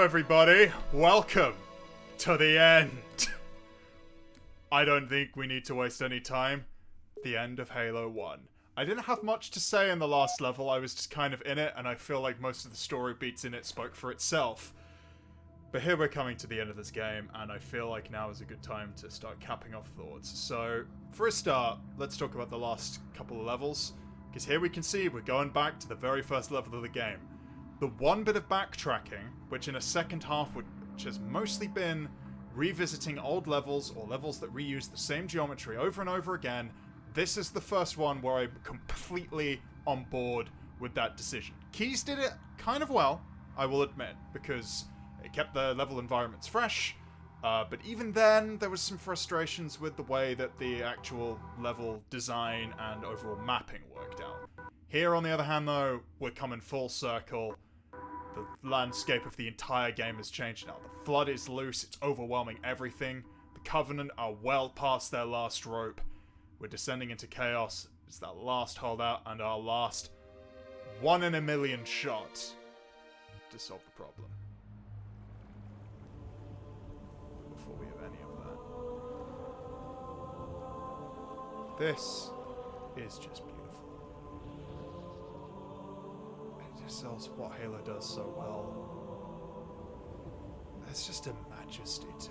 everybody. Welcome to the end. I don't think we need to waste any time. The end of Halo 1. I didn't have much to say in the last level. I was just kind of in it, and I feel like most of the story beats in it spoke for itself. But here we're coming to the end of this game, and I feel like now is a good time to start capping off thoughts. So, for a start, let's talk about the last couple of levels. Because here we can see we're going back to the very first level of the game. The one bit of backtracking, which in a second half which has mostly been revisiting old levels or levels that reuse the same geometry over and over again, this is the first one where I'm completely on board with that decision. Keys did it kind of well, I will admit, because it kept the level environments fresh, but even then there was some frustrations with the way that the actual level design and overall mapping worked out. Here, on the other hand, though, we're coming full circle. The landscape of the entire game has changed now. The Flood is loose, it's overwhelming everything. The Covenant are well past their last rope. We're descending into chaos. It's that last holdout and our last 1 in a million shot to solve the problem. But before we have any of that, this is just beautiful. This is what Halo does so well. There's just a majesty to it.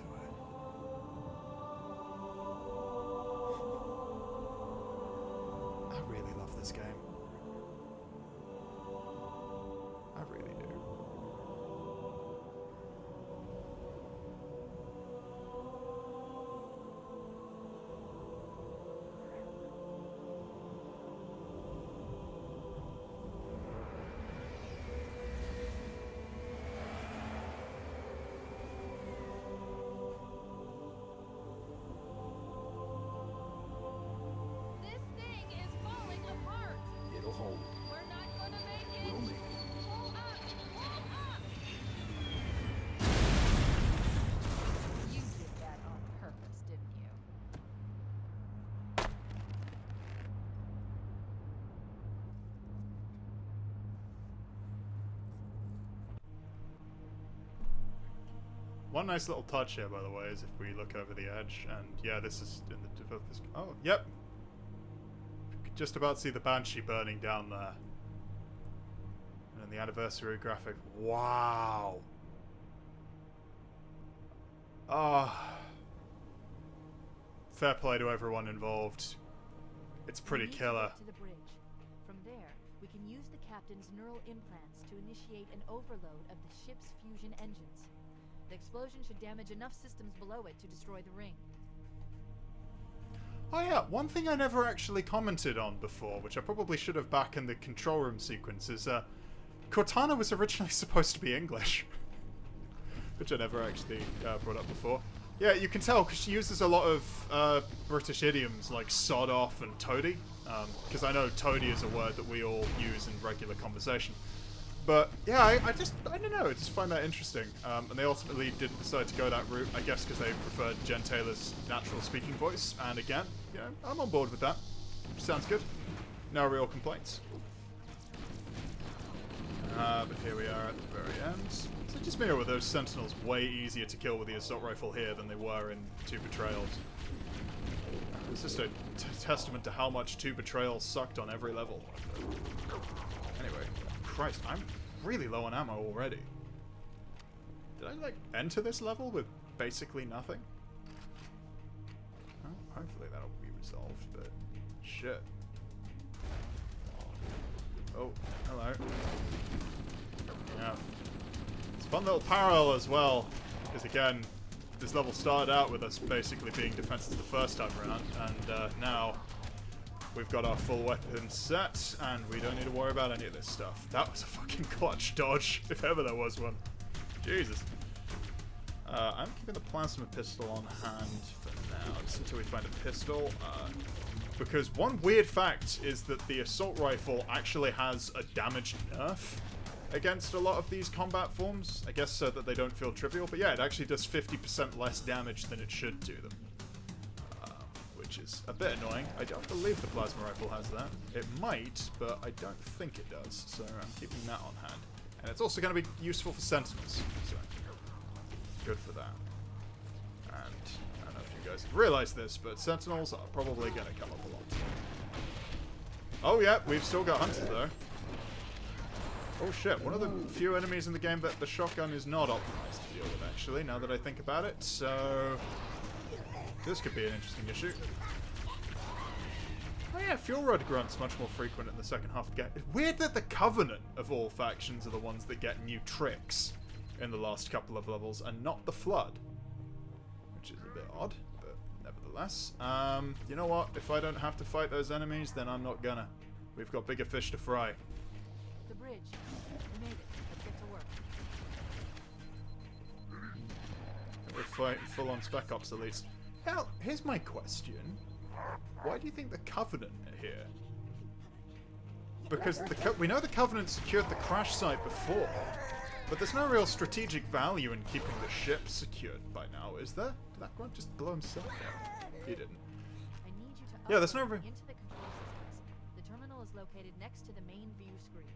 I really love this game. I really do. One nice little touch here, by the way, is if we look over the edge, and yeah, this is in the tip of this. Oh, yep. You can just about see the Banshee burning down there. And then the anniversary graphic. Wow. Ah. Fair play to everyone involved. It's pretty killer. To the bridge. From there, we can use the captain's neural implants to initiate an overload of the ship's fusion engines. The explosion should damage enough systems below it to destroy the ring. Oh yeah, one thing I never actually commented on before, which I probably should have back in the control room sequence, is Cortana was originally supposed to be English. Which I never actually brought up before. Yeah, you can tell because she uses a lot of British idioms like sod off and toady. Because I know toady is a word that we all use in regular conversation. But yeah, I don't know, I just find that interesting. And they ultimately didn't decide to go that route, I guess because they preferred Jen Taylor's natural speaking voice. And again, you know, I'm on board with that. Sounds good. No real complaints. But here we are at the very end. So just mirror with those Sentinels way easier to kill with the assault rifle here than they were in Two Betrayals. It's just a testament to how much Two Betrayals sucked on every level. Anyway. Christ, I'm really low on ammo already. Did I, like, enter this level with basically nothing? Well, hopefully that'll be resolved, but shit. Oh, hello. Yeah. It's a fun little parallel as well, because again, this level started out with us basically being defenses the first time around, and now we've got our full weapon set, and we don't need to worry about any of this stuff. That was a fucking clutch dodge, if ever there was one. Jesus. I'm keeping the plasma pistol on hand for now, just until we find a pistol. Because one weird fact is that the assault rifle actually has a damage nerf against a lot of these combat forms. I guess so that they don't feel trivial, but yeah, it actually does 50% less damage than it should do them. Which is a bit annoying. I don't believe the plasma rifle has that. It might, but I don't think it does, so I'm keeping that on hand. And it's also going to be useful for Sentinels. So Good for that. And I don't know if you guys have realized this, but sentinels are probably going to come up a lot. Oh yeah, we've still got hunters though. Oh shit, one of the few enemies in the game that the shotgun is not optimized to deal with, actually, now that I think about it. So this could be an interesting issue. Oh yeah, fuel rod grunts much more frequent in the second half of the game. It's weird that the Covenant of all factions are the ones that get new tricks in the last couple of levels, and not the Flood. Which is a bit odd, but nevertheless. You know what? If I don't have to fight those enemies, then I'm not gonna. We've got bigger fish to fry. The bridge. We made it. Let's get to work. We're fighting full-on Spec Ops at least. Now, here's my question. Why do you think the Covenant are here? Because we know the Covenant secured the crash site before, but there's no real strategic value in keeping the ship secured by now, is there? Did that grunt just blow himself up? He didn't. I need you to Yeah, there's no into the control systems. The terminal is located next to the main view screen.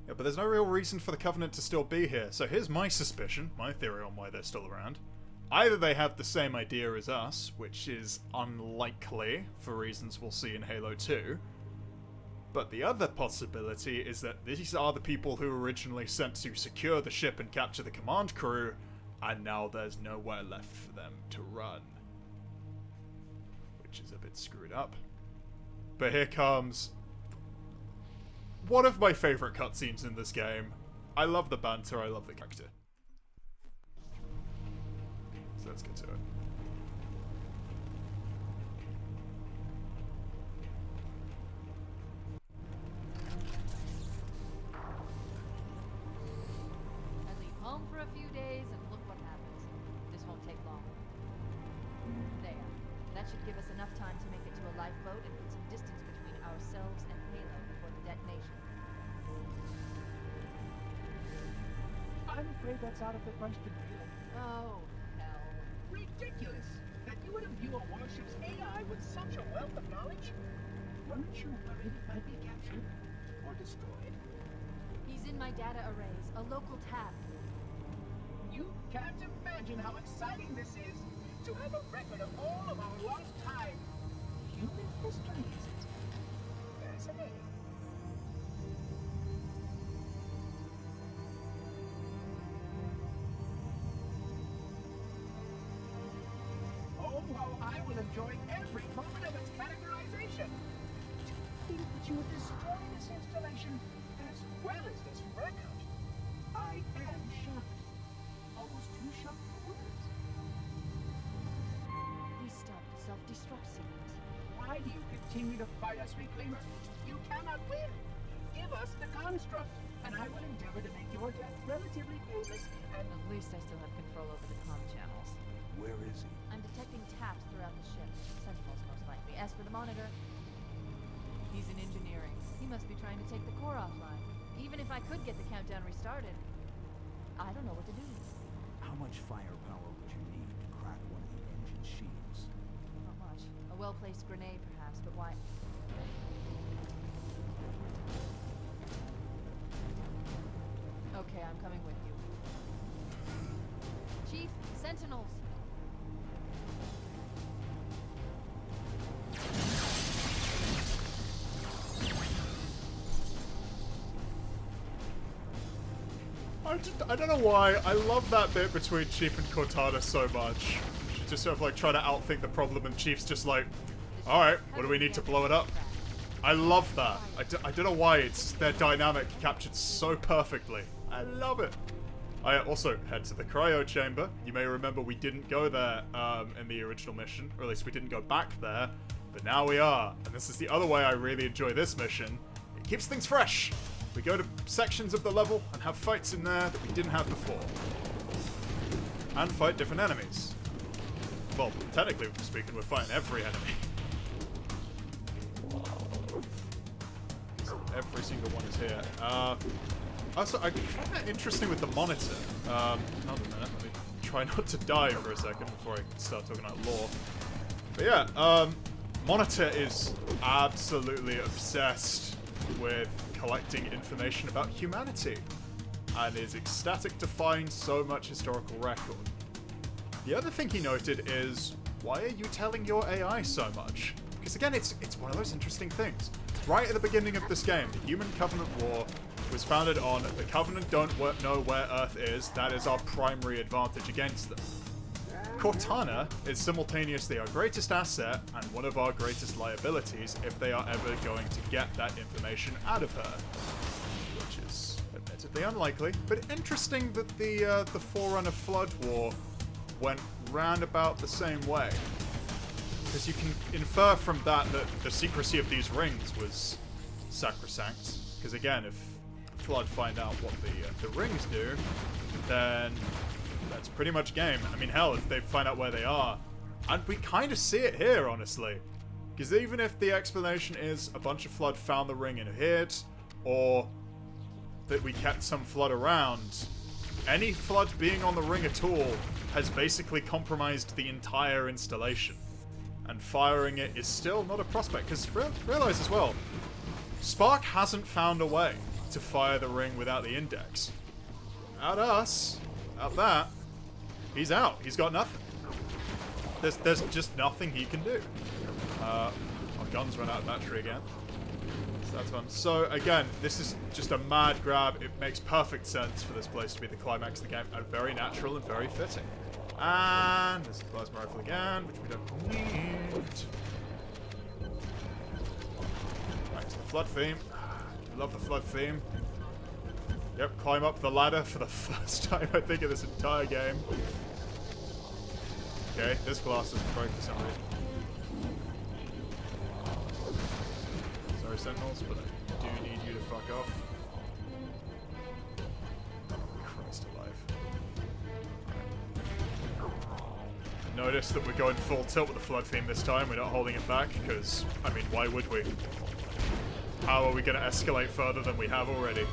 Yeah, but there's no real reason for the Covenant to still be here. So here's my suspicion, my theory on why they're still around. Either they have the same idea as us, which is unlikely for reasons we'll see in Halo 2. But the other possibility is that these are the people who were originally sent to secure the ship and capture the command crew, and now there's nowhere left for them to run. Which is a bit screwed up. But here comes one of my favourite cutscenes in this game. I love the banter, I love the character. So let's get to it. I leave home for a few days and look what happens. This won't take long. There. That should give us enough time to make it to a lifeboat and put some distance between ourselves and Halo before the detonation. I'm afraid that's out of the question. Oh, hell. Ridiculous! That you would imbue a warship's AI with such a wealth of knowledge? Weren't you worried it might be captured or destroyed? He's in my data arrays, a local tab. You can't imagine how exciting this is to have a record of all of our lost time. Human history, is it? Fascinating. Oh, how I will enjoy every moment of its categorization. To think that you would destroy this installation as well as this record. I am shocked. Almost too shocked for words. Please stop the self-destruct sequence. Why do you continue to fight us, Reclaimer? You cannot win. Give us the construct, and I will endeavor to make your death relatively painless and... At least I still have control over the comm channels. Where is he? I'm detecting taps throughout the ship. Sentinels, most likely. As for the monitor, he's in engineering. He must be trying to take the core offline. Even if I could get the countdown restarted, I don't know what to do. How much firepower would you need to crack one of the engine shields? Not much. A well-placed grenade, perhaps, but why? Okay, I'm coming with you. Chief, Sentinels! I don't know why, I love that bit between Chief and Cortana so much. She's just sort of like trying to outthink the problem and Chief's just like, alright, what do we need to blow it up? I love that. I don't know why, it's their dynamic captured so perfectly. I love it. I also head to the cryo chamber. You may remember we didn't go there in the original mission, or at least we didn't go back there, but now we are. And this is the other way I really enjoy this mission. It keeps things fresh. We go to sections of the level and have fights in there that we didn't have before. And fight different enemies. Well, technically speaking, we're fighting every enemy. Every single one is here. Also, I find that interesting with the monitor. Hold on a minute, let me try not to die for a second before I start talking about lore. But yeah, Monitor is absolutely obsessed with collecting information about humanity, and is ecstatic to find so much historical record. The other thing he noted is, why are you telling your AI so much? Because again, it's one of those interesting things. Right at the beginning of this game, the Human Covenant War was founded on the Covenant don't know where Earth is. That is our primary advantage against them. Cortana is simultaneously our greatest asset and one of our greatest liabilities if they are ever going to get that information out of her. Which is admittedly unlikely, but interesting that the Forerunner Flood War went round about the same way. Because you can infer from that the secrecy of these rings was sacrosanct. Because again, if Flood find out what the rings do, then that's pretty much game. I mean, hell, if they find out where they are, and we kind of see it here, honestly. Because even if the explanation is a bunch of Flood found the ring and hid, or that we kept some Flood around, any Flood being on the ring at all has basically compromised the entire installation. And firing it is still not a prospect, because realize as well, Spark hasn't found a way to fire the ring without the index. Out us, out that, he's out. He's got nothing. There's just nothing he can do. Our guns run out of battery again. So that's fun. So again, this is just a mad grab. It makes perfect sense for this place to be the climax of the game, and very natural and very fitting. And there's a plasma rifle again, which we don't need. Back to the Flood theme. I love the Flood theme. Yep, climb up the ladder for the first time, I think, in this entire game. Okay, this glass doesn't break for some reason. Sorry, Sentinels, but I do need you to fuck off. Oh, Christ alive. Notice that we're going full tilt with the Flood theme this time. We're not holding it back, because, I mean, why would we? How are we going to escalate further than we have already?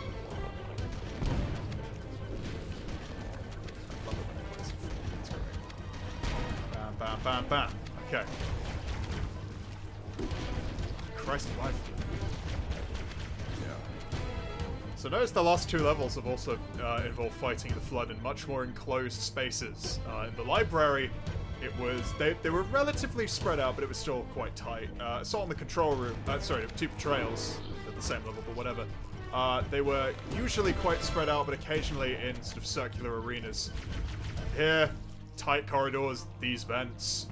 Bam, bam, bam, bam. Okay. Christ alive. Yeah. So notice the last two levels have also involved fighting the Flood in much more enclosed spaces. In the library, it was they were relatively spread out, but it was still quite tight. So on the control room, sorry, two trails at the same level, but whatever. They were usually quite spread out, but occasionally in sort of circular arenas. Here, tight corridors, these vents.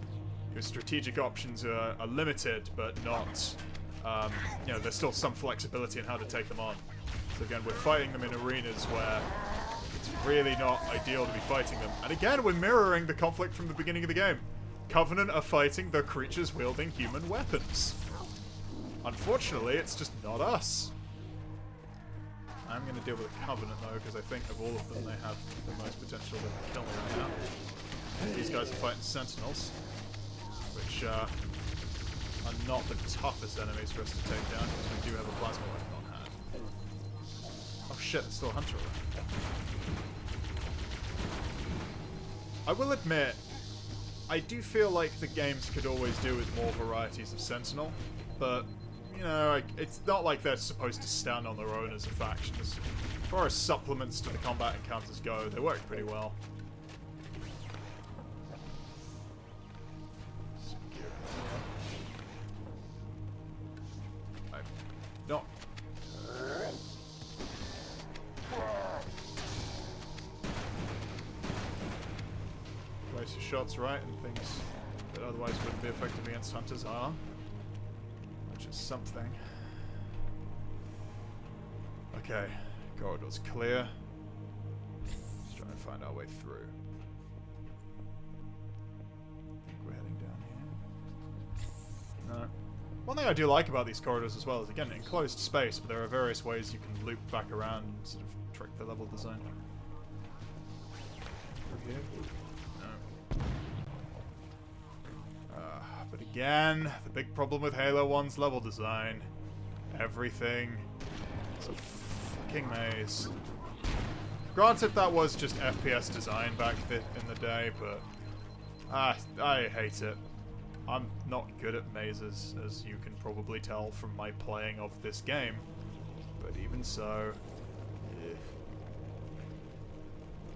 Your strategic options are limited, but not. You know, there's still some flexibility in how to take them on. So again, we're fighting them in arenas where it's really not ideal to be fighting them. And again, we're mirroring the conflict from the beginning of the game. Covenant are fighting the creatures wielding human weapons. Unfortunately, it's just not us. I'm going to deal with the Covenant, though, because I think of all of them, they have the most potential to kill me right now. These guys are fighting Sentinels, which are not the toughest enemies for us to take down, because we do have a plasma weapon on hand. Oh shit, there's still a Hunter around. I will admit, I do feel like the games could always do with more varieties of Sentinel, but, you know, it's not like they're supposed to stand on their own as a faction. As far as supplements to the combat encounters go, they work pretty well. No. Place your shots right and things that otherwise wouldn't be effective against hunters are. Which is something. Okay, corridor's clear. Let's try and find our way through. I think we're heading down here. No. One thing I do like about these corridors as well is, again, enclosed space, but there are various ways you can loop back around and sort of trick the level design. Through here? No. But again, the big problem with Halo 1's level design. Everything is a fucking maze. Granted, that was just FPS design back in the day, but I hate it. I'm not good at mazes, as you can probably tell from my playing of this game. But even so...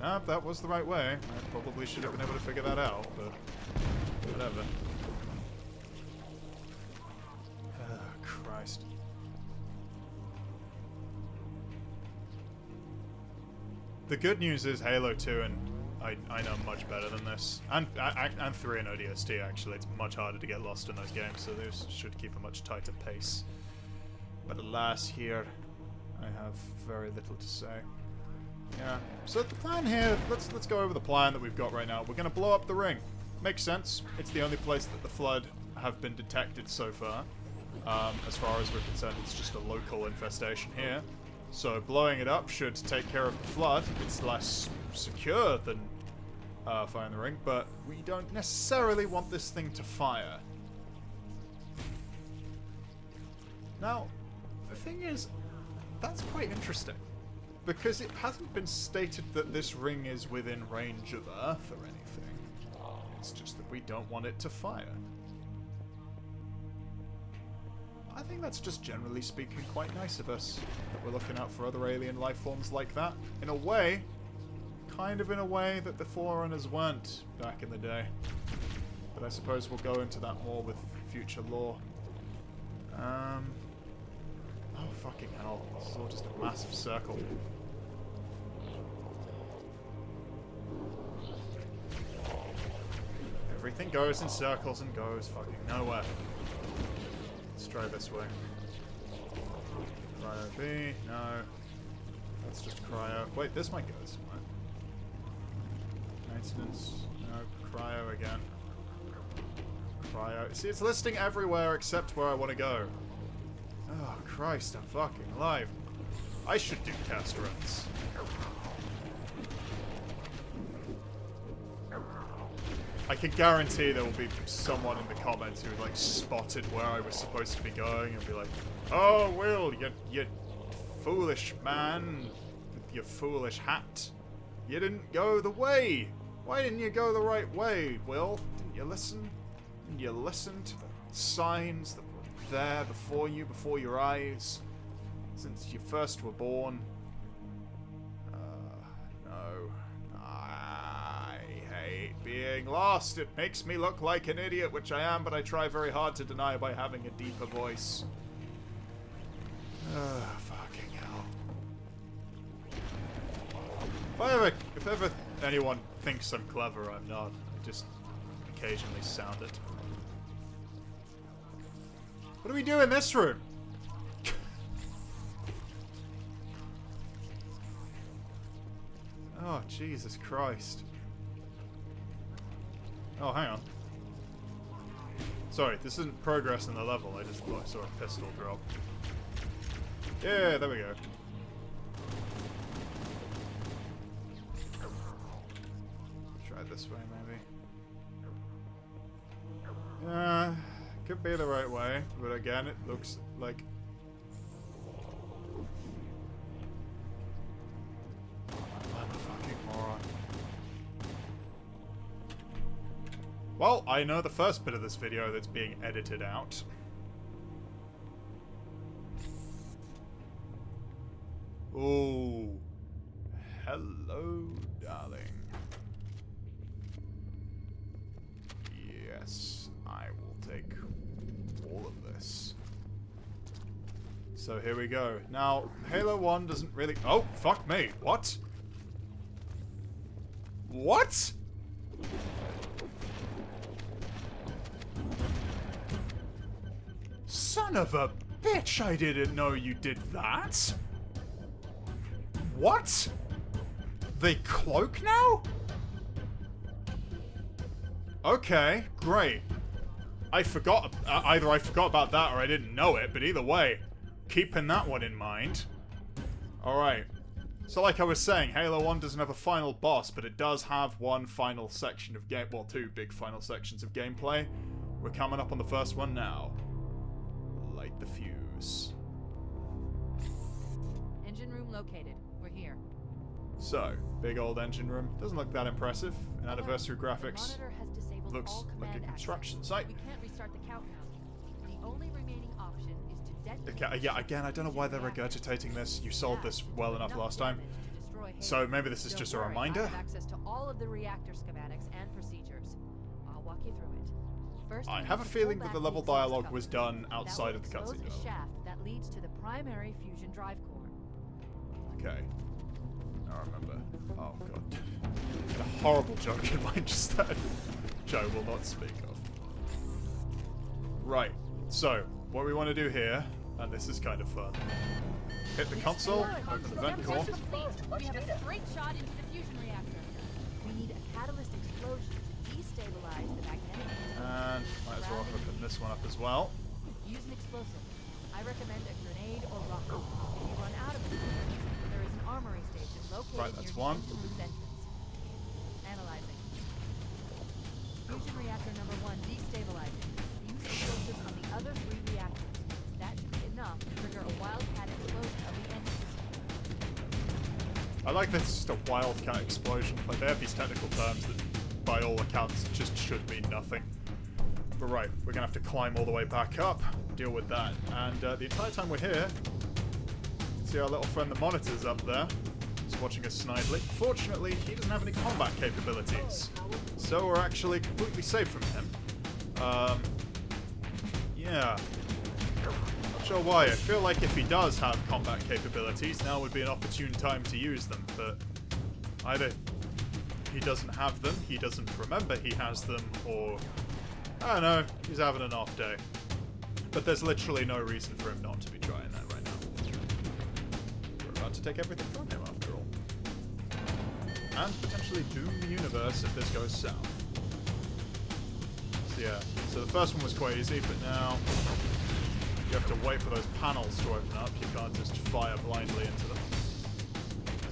Ah, that was the right way. I probably should have been able to figure that out, but whatever. Oh, Christ. The good news is Halo 2 and I know much better than this. And 3 and ODST, actually. It's much harder to get lost in those games, so those should keep a much tighter pace. But alas, here, I have very little to say. Yeah, so the plan here, let's go over the plan that we've got right now. We're going to blow up the ring. Makes sense. It's the only place that the Flood have been detected so far. As far as we're concerned, it's just a local infestation here. So blowing it up should take care of the Flood. It's less secure than firing the ring, but we don't necessarily want this thing to fire. Now, the thing is, that's quite interesting. Because it hasn't been stated that this ring is within range of Earth or anything. It's just that we don't want it to fire. I think that's just generally speaking quite nice of us, that we're looking out for other alien life forms like that. In a way, kind of in a way that the Forerunners weren't back in the day. But I suppose we'll go into that more with future lore. Oh, fucking hell. This is all just a massive circle. Everything goes in circles and goes fucking nowhere. Let's try this way. Cryo B, no. That's just cryo. Wait, this might go somewhere. Maintenance, no. Cryo again. Cryo. See, it's listing everywhere except where I want to go. Oh, Christ, I'm fucking alive. I should do test runs. I can guarantee there will be someone in the comments who, like, spotted where I was supposed to be going and be like, oh, Will, you foolish man with your foolish hat. You didn't go the way. Why didn't you go the right way, Will? Didn't you listen? Didn't you listen to the signs that were there before you, before your eyes, since you first were born? No. I hate being lost. It makes me look like an idiot, which I am, but I try very hard to deny by having a deeper voice. Fucking hell. If ever anyone thinks I'm clever, I'm not. I just occasionally sound it. What do we do in this room? Oh, Jesus Christ. Oh, hang on. Sorry, this isn't progress in the level. I just thought I saw a pistol drop. Yeah, there we go. Try this way, maybe. Could be the right way, but again, it looks like... I'm a fucking moron. Well, I know the first bit of this video that's being edited out. Ooh. Hello, darling. Yes, I will take all of this. So here we go. Now, Halo 1 doesn't really... Oh, fuck me. What? What? Son of a bitch, I didn't know you did that. What? They cloak now? Okay, great. I forgot, either I forgot about that or I didn't know it, but either way, keeping that one in mind. Alright. So like I was saying, Halo 1 doesn't have a final boss, but it does have one final section of game, well, two big final sections of gameplay. We're coming up on the first one now. Light the fuse. Engine room located. We're here. So, big old engine room. Doesn't look that impressive. And anniversary graphics. The monitor has disabled Looks all like a command construction access. site. We can't restart the countdown. The only remaining option is to detonate. Okay, yeah, again, I don't know why they're regurgitating this. You sold this well enough last time. So maybe this is Don't just a worry, reminder? I have access to all of the reactor schematics and procedures. I'll walk you through it. First, I we have a need to feeling pull that the back level exhaust dialogue cover. was done That outside will of the expose cutscene. a shaft that leads to the primary fusion drive core. Okay. Now I remember. Oh god. I had a horrible joke in mind just then. Joe will not speak of. Right. So, what we want to do here, and this is kind of fun. Hit the console, open the vent core. We have a straight shot into the fusion reactor. We need a catalyst explosion to destabilize the magnetic field. And might as well open this one up as well. Use an explosive. I recommend a grenade or rocket. If you run out of explosives, there is an armory station located Right, that's near one. the engine room's entrance. Analyzing. Fusion reactor number 1 destabilizing. Use explosives on the other 3 reactors. That should be enough to trigger a wildcat explosion of the engines. I like that it's just a wildcat explosion. Like, they have these technical terms that, by all accounts, just should mean nothing. But right, we're gonna have to climb all the way back up, deal with that. And the entire time we're here, see our little friend the monitor's up there. He's watching us snidely. Fortunately, he doesn't have any combat capabilities. So we're actually completely safe from him. Yeah. Not sure why. I feel like if he does have combat capabilities, now would be an opportune time to use them, but either he doesn't have them, he doesn't remember he has them, or I don't know, he's having an off day. But there's literally no reason for him not to be trying that right now. We're about to take everything from him after all. And potentially doom the universe if this goes south. So yeah, so the first one was quite easy, but now you have to wait for those panels to open up. You can't just fire blindly into them.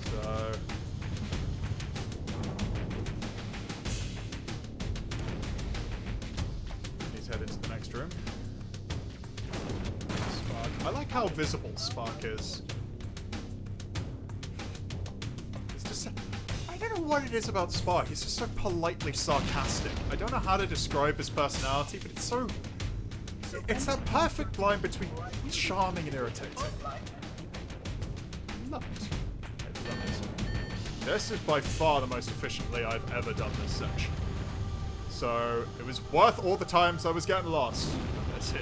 So let's head into the next room. Spark. I like how visible Spark is. It's just I don't know what it is about Spark. He's just so politely sarcastic. I don't know how to describe his personality, but it's so it's that perfect line between charming and irritating. Love it. I love it. This is by far the most efficiently I've ever done this section. So it was worth all the times I was getting lost. That's it.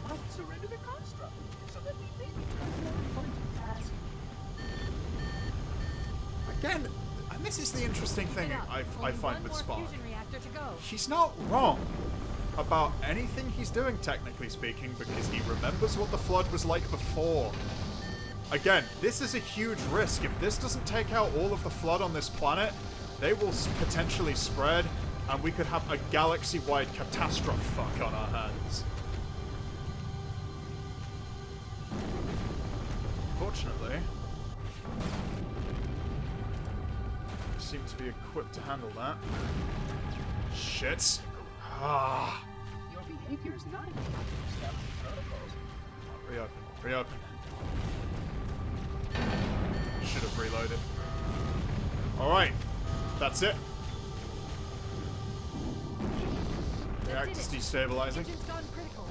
I'll surrender the construct so that we may be transferred to task. Again, and this is the interesting thing I find with Spark. Fusion reactor to go. He's not wrong about anything he's doing, technically speaking, because he remembers what the Flood was like before. Again, this is a huge risk. If this doesn't take out all of the Flood on this planet, they will potentially spread, and we could have a galaxy-wide catastrophe fuck on our hands. Fortunately, we seem to be equipped to handle that. Shit. Ah. Your behavior is not in line with established protocols. Reopen. Reopen. Should have reloaded. Alright. That's it. Reactor's destabilizing. Engine's gone critical.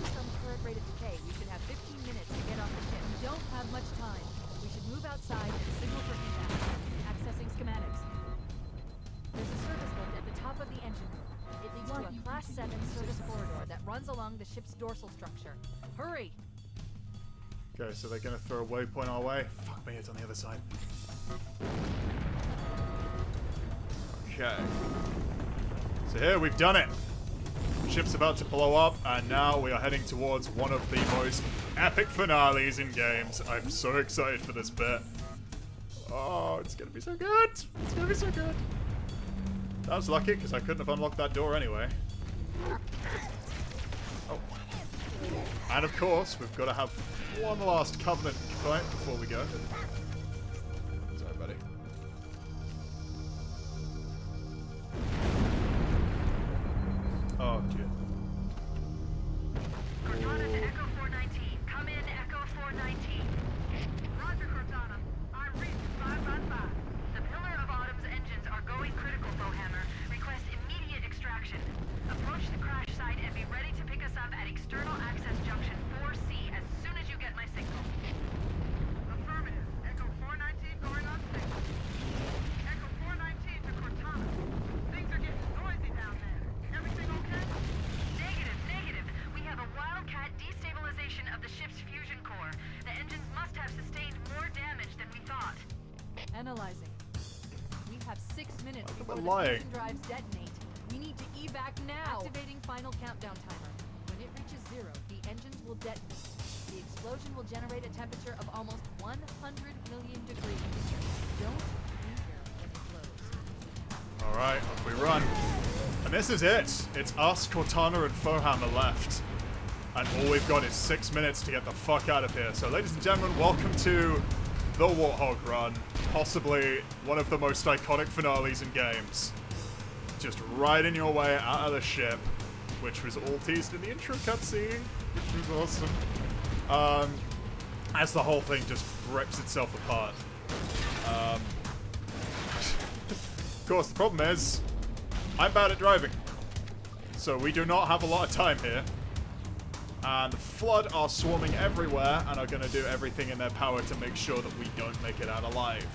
Based on the current rate of decay, we should have 15 minutes to get off the ship. We don't have much time. We should move outside and signal for evac. Accessing schematics. There's a service lift at the top of the engine room. It leads to a Class 7 service corridor that runs along the ship's dorsal structure. Hurry! Okay, so they're gonna throw a waypoint our way. Fuck me, it's on the other side. Okay. So here, we've done it. Ship's about to blow up, and now we are heading towards one of the most epic finales in games. I'm so excited for this bit. Oh, it's gonna be so good! It's gonna be so good! That was lucky, because I couldn't have unlocked that door anyway. Oh. And of course, we've got to have one last Covenant fight before we go. Sorry, buddy. Oh, dear. Cortana to Echo 419. Come in, Echo 419. Roger, Cortana. En route 555. The Pillar of Autumn's engines are going critical, Bowhammer. Request immediate extraction. Approach the crash site and be ready to pick us up at External Access Junction 4C as soon as you get my signal. Affirmative. Echo analyzing. We have 6 minutes Why before am I the lying? fusion drives detonate. We need to evac now. Activating final countdown timer. When it reaches 0, the engines will detonate. The explosion will generate a temperature of almost 100 million degrees. Don't linger when it blows. Alright, off we run. And this is it. It's us, Cortana, and Fohammer left. And all we've got is 6 minutes to get the fuck out of here. So ladies and gentlemen, welcome to the Warthog Run. Possibly one of the most iconic finales in games. Just riding your way out of the ship, which was all teased in the intro cutscene, which was awesome. As the whole thing just rips itself apart. Of course, the problem is, I'm bad at driving. So we do not have a lot of time here. And the Flood are swarming everywhere and are going to do everything in their power to make sure that we don't make it out alive.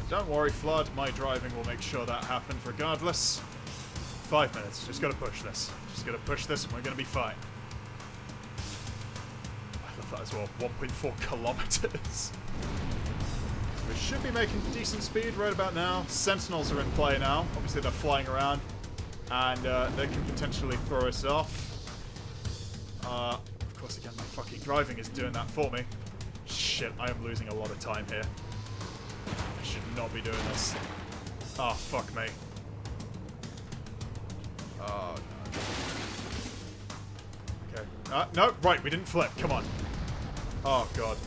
Don't worry, Flood, my driving will make sure that happens regardless. 5 minutes, just gotta push this. Just gotta push this and we're gonna be fine. I love that as well, 1.4 kilometers. We should be making decent speed right about now. Sentinels are in play now. Obviously they're flying around and they can potentially throw us off. Of course, again, my fucking driving is doing that for me. Shit, I am losing a lot of time here. I should not be doing this. Oh, fuck me. Oh, no. Okay. No, right, we didn't flip. Come on. Oh, God.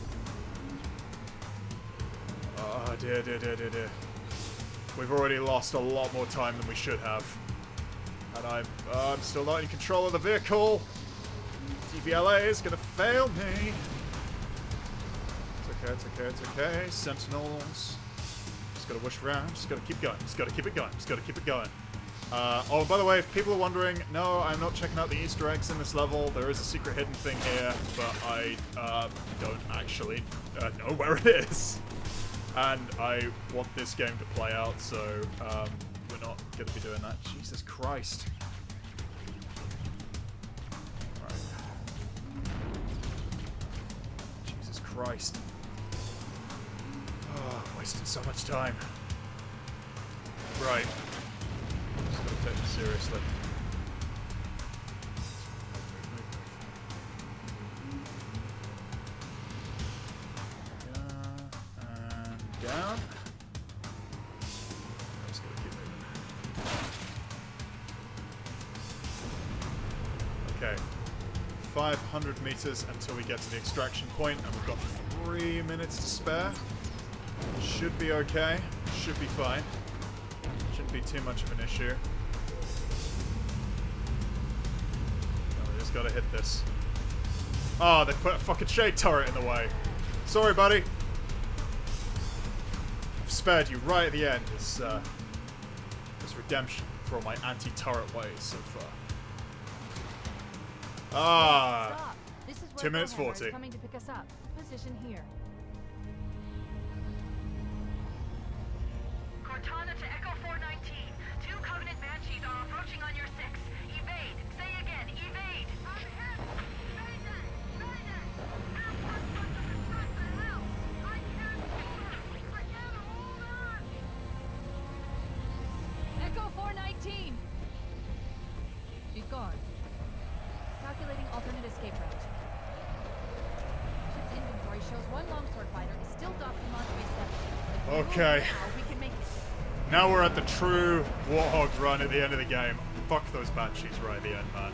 Oh, dear, dear, dear, dear, dear. We've already lost a lot more time than we should have. And I'm still not in control of the vehicle. TVLA is gonna fail me. It's okay, it's okay, it's okay. Sentinels. Just gotta whoosh around. Just gotta keep going. Just gotta keep it going. Just gotta keep it going. Oh, by the way, if people are wondering, no, I'm not checking out the Easter eggs in this level. There is a secret hidden thing here, but I don't actually know where it is. And I want this game to play out, so we're not gonna be doing that. Jesus Christ. Christ. Oh, I'm wasting so much time. Right. Just gotta take this seriously. And down. Just gotta keep moving. Okay. 500 meters until we get to the extraction point, and we've got 3 minutes to spare. Should be okay. Should be fine. Shouldn't be too much of an issue. No, we just gotta hit this. Oh, they put a fucking shade turret in the way. Sorry, buddy. I've spared you right at the end as redemption for all my anti-turret ways so far. Stop. This is where 2 minutes Fohammer 40. is coming to pick us up. Position here. Cortana to Echo 419. 2 Covenant Banshees are approaching on your 6. Evade. Say again, evade. I'm hit. Mayday. Mayday. What the hell? I can't hold her. I can't hold her. Echo 419. She's gone. Calculating alternate escape route. Ship's inventory shows 1 longsword fighter is still docked in Launch Bay 7. If we Okay. move now, we can make it. Now we're at the true Warthog run at the end of the game. Fuck those Banshees right at the end, man.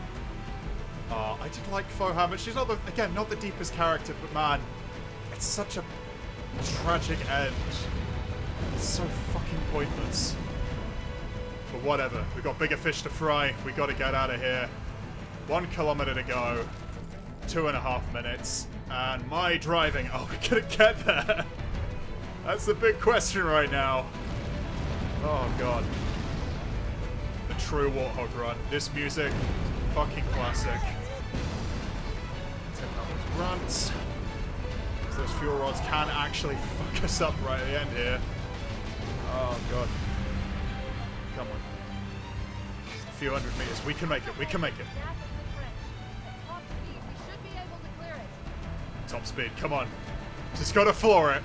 I did like Fohammer. She's not not the deepest character, but man, it's such a tragic end. It's so fucking pointless. But whatever. We've got bigger fish to fry. We gotta get out of here. 1 kilometer to go. 2.5 minutes. And my driving. Are we gonna get there? That's the big question right now. Oh god. The true Warthog run. This music, fucking classic. Take out those grunts. Those fuel rods can actually fuck us up right at the end here. Oh god. Come on. Just a few hundred meters. We can make it. We can make it. Gap is the trench. At top speed, we should be able to clear it. Top speed. Come on. Just gotta floor it.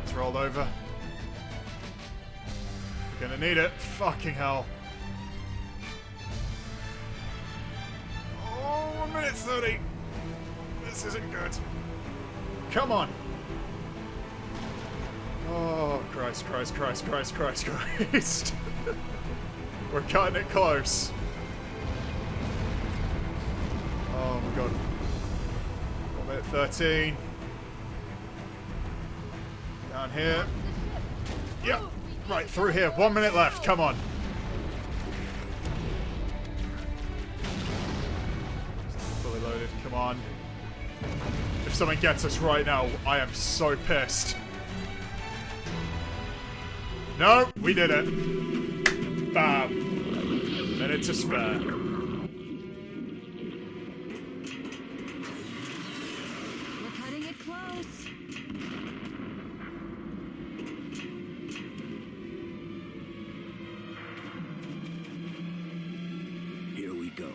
It's rolled over. We're gonna need it. Fucking hell. Oh, 1 minute 30. This isn't good. Come on. Oh, Christ. We're cutting it close. Oh my god. 1 minute 13. Down here. Yep. Right, through here. 1 minute left. Come on. Fully loaded. Come on. If something gets us right now, I am so pissed. No, we did it. Bam. Minute to spare. We're cutting it close. Here we go.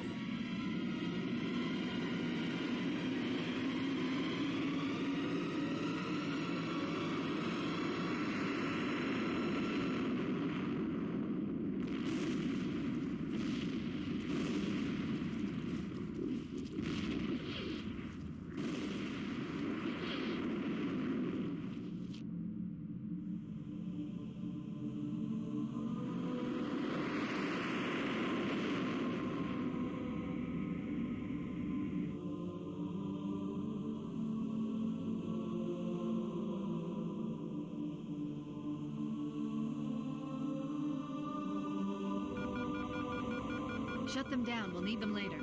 Shut them down. We'll need them later.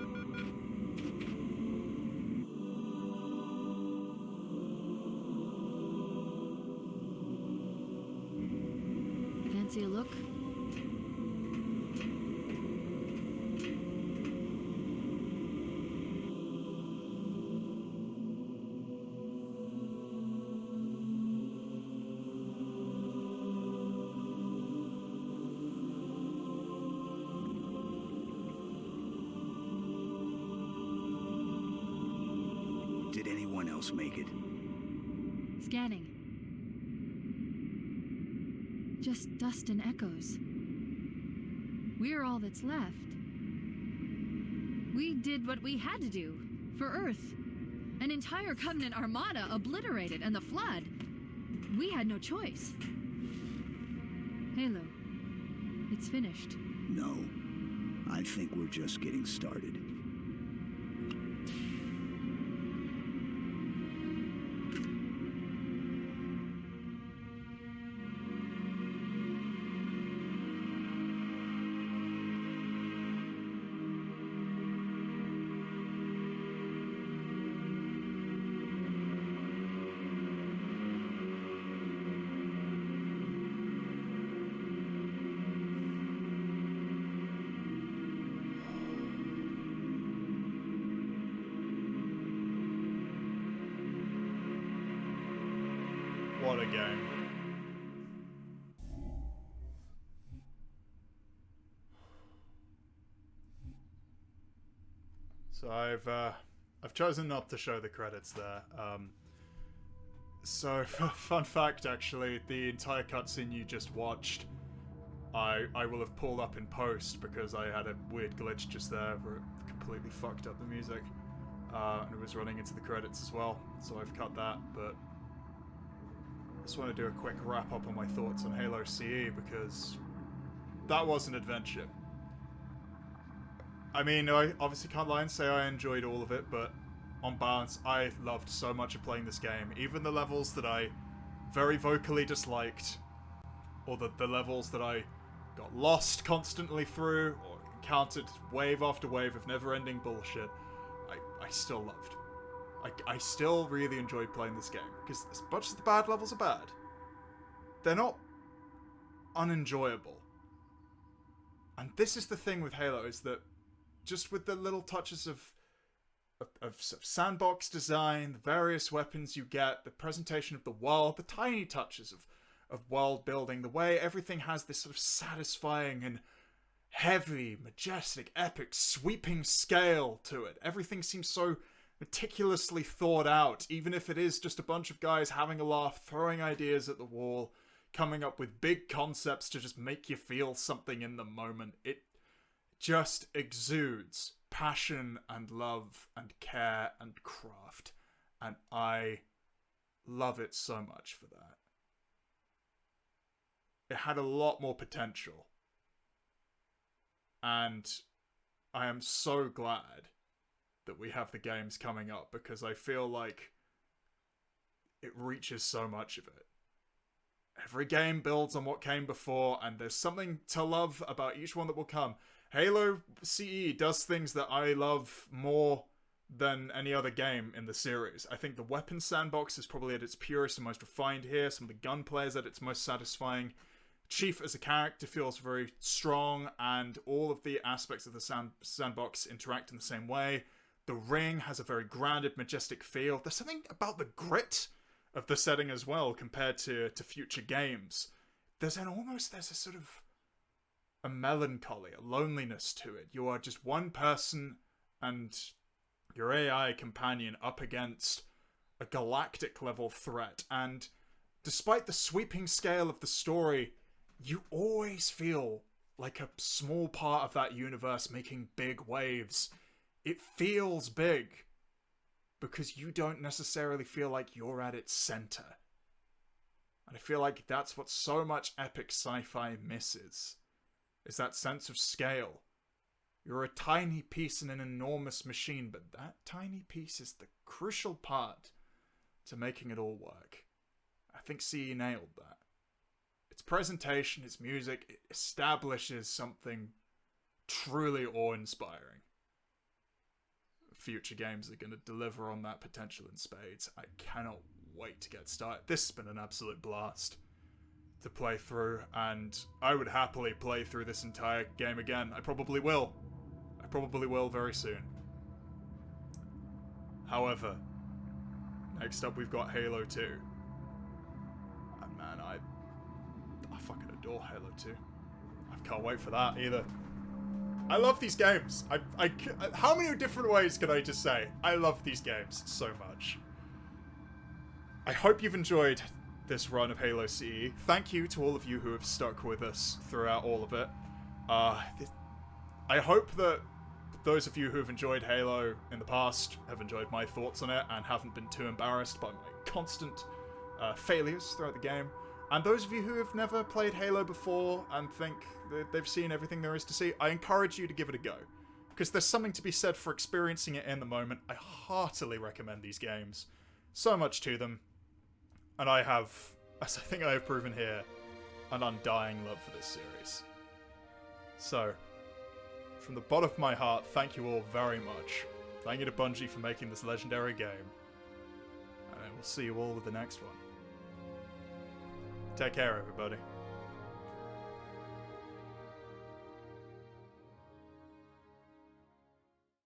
Fancy a look? Did anyone else make it? Scanning. Just dust and echoes. We're all that's left. We did what we had to do for Earth. An entire Covenant armada obliterated, and the Flood. We had no choice. Halo, it's finished. No. I think we're just getting started. What a game. So I've chosen not to show the credits there. So fun fact, actually, the entire cutscene you just watched, I will have pulled up in post because I had a weird glitch just there where it completely fucked up the music, and it was running into the credits as well. So I've cut that, but I just want to do a quick wrap up on my thoughts on Halo CE because that was an adventure. I mean, I obviously can't lie and say I enjoyed all of it, but on balance, I loved so much of playing this game. Even the levels that I very vocally disliked, or the levels that I got lost constantly through, or encountered wave after wave of never-ending bullshit, I still loved. I still really enjoyed playing this game, because as much as the bad levels are bad, they're not unenjoyable. And this is the thing with Halo, is that just with the little touches of sandbox design, the various weapons you get, the presentation of the world, the tiny touches of world building, the way everything has this sort of satisfying and heavy, majestic, epic, sweeping scale to it. Everything seems so meticulously thought out, even if it is just a bunch of guys having a laugh, throwing ideas at the wall, coming up with big concepts to just make you feel something in the moment. It just exudes passion and love and care and craft. And I love it so much for that. It had a lot more potential. And I am so glad that we have the games coming up, because I feel like it reaches so much of it. Every game builds on what came before, and there's something to love about each one that will come. Halo CE does things that I love more than any other game in the series. I think the weapon sandbox is probably at its purest and most refined here. Some of the gunplay is at its most satisfying. Chief as a character feels very strong, and all of the aspects of the sandbox interact in the same way. The ring has a very grounded, majestic feel. There's something about the grit of the setting as well compared to future games. There's a sort of a melancholy, a loneliness to it. You are just one person and your AI companion up against a galactic level threat. And despite the sweeping scale of the story, you always feel like a small part of that universe making big waves. It feels big because you don't necessarily feel like you're at its center. And I feel like that's what so much epic sci-fi misses, is that sense of scale. You're a tiny piece in an enormous machine, but that tiny piece is the crucial part to making it all work. I think CE nailed that. Its presentation, its music, it establishes something truly awe-inspiring. Future games are going to deliver on that potential in spades. I cannot wait to get started. This has been an absolute blast to play through, and I would happily play through this entire game again. I probably will. I probably will very soon. However, next up we've got Halo 2. And man, I fucking adore Halo 2. I can't wait for that either. I love these games. How many different ways can I just say? I love these games so much. I hope you've enjoyed this run of Halo CE. Thank you to all of you who have stuck with us throughout all of it. I hope that those of you who have enjoyed Halo in the past have enjoyed my thoughts on it and haven't been too embarrassed by my constant failures throughout the game. And those of you who have never played Halo before and think that they've seen everything there is to see, I encourage you to give it a go. Because there's something to be said for experiencing it in the moment. I heartily recommend these games. So much to them. And I have, as I think I have proven here, an undying love for this series. So, from the bottom of my heart, thank you all very much. Thank you to Bungie for making this legendary game. And I will see you all with the next one. Take care, everybody.